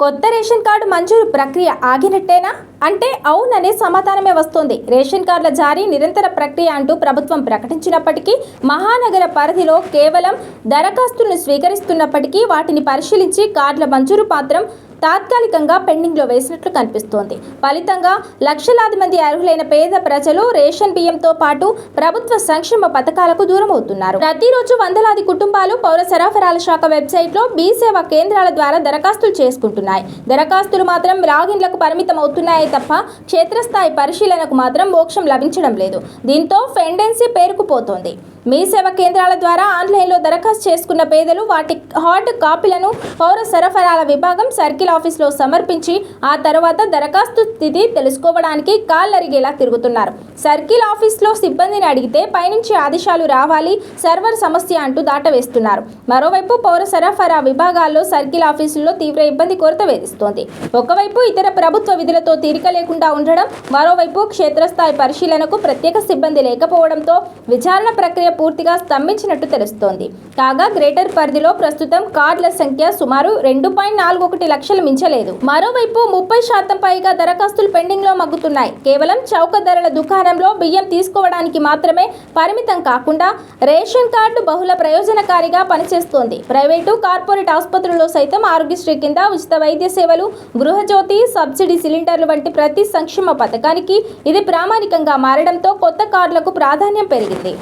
కొత్త ration card మంజూరు ప్రక్రియ ఆగినట్టేనా అంటే అవుననే సమాధానమే వస్తోంది. రేషన్ కార్డుల జారీ నిరంతర ప్రక్రియ అంటూ ప్రభుత్వం ప్రకటించినప్పటికీ మహానగర పరిధిలో కేవలం దరఖాస్తులను స్వీకరిస్తున్నప్పటికీ వాటిని పరిశీలించి కార్డుల మంజూరు మాత్రం తాత్కాలికంగా పెండింగ్లో వేసినట్లు కనిపిస్తోంది. ఫలితంగా లక్షలాది మంది అర్హులైన పేద ప్రజలు రేషన్ బియ్యంతో పాటు ప్రభుత్వ సంక్షేమ పథకాలకు దూరమవుతున్నారు. ప్రతిరోజు వందలాది కుటుంబాలు పౌర సరఫరాల శాఖ వెబ్సైట్లో మీ సేవా కేంద్రాల ద్వారా దరఖాస్తులు చేసుకుంటున్నాయి. దరఖాస్తులు మాత్రం లాగిన్లకు పరిమితం అవుతున్నాయే తప్ప క్షేత్రస్థాయి పరిశీలనకు మాత్రం మోక్షం లభించడం లేదు. దీంతో పెండెన్సీ పేరుకుపోతోంది. మీ సేవా కేంద్రాల ద్వారా ఆన్లైన్లో దరఖాస్తు చేసుకున్న పేదలు వాటి హార్డ్ కాపీలను పౌర సరఫరాల విభాగం సర్కిల్ ఆఫీసులో సమర్పించి ఆ తర్వాత దరఖాస్తు స్థితి తెలుసుకోవడానికి కాళ్ళరిగేలా తిరుగుతున్నారు. సర్కిల్ ఆఫీసులో సిబ్బందిని అడిగితే పైనుంచి ఆదేశాలు రావాలి, సర్వర్ సమస్య అంటూ దాటవేస్తున్నారు. మరోవైపు పౌర సరఫరా విభాగాల్లో సర్కిల్ ఆఫీసుల్లో తీవ్ర ఇబ్బంది కొరత వేధిస్తోంది. ఒకవైపు ఇతర ప్రభుత్వ విధులతో తీరిక లేకుండా ఉండడం, మరోవైపు క్షేత్రస్థాయి పరిశీలనకు ప్రత్యేక సిబ్బంది లేకపోవడంతో విచారణ ప్రక్రియ పూర్తిగా స్తంభించినట్టు తెలుస్తోంది. కాగా గ్రేటర్ పరిధిలో ప్రస్తుతం కార్డుల సంఖ్య సుమారు 2.41 లక్షలు మించలేదు. మరోవైపు 30% పైగా దరఖాస్తులు పెండింగ్ లో మగ్గుతున్నాయి. కేవలం చౌక ధరల దుకాణంలో బియ్యం తీసుకోవడానికి మాత్రమే పరిమితం కాకుండా రేషన్ కార్డు బహుళ ప్రయోజనకారిగా పనిచేస్తోంది. ప్రైవేటు, కార్పొరేట్ ఆసుపత్రుల్లో సైతం ఆరోగ్యశ్రీ కింద ఉచిత వైద్య సేవలు, గృహజ్యోతి, సబ్సిడీ సిలిండర్లు వంటి ప్రతి సంక్షేమ పథకానికి ఇది ప్రామాణికంగా మారడంతో కొత్త కార్డులకు ప్రాధాన్యం పెరిగింది.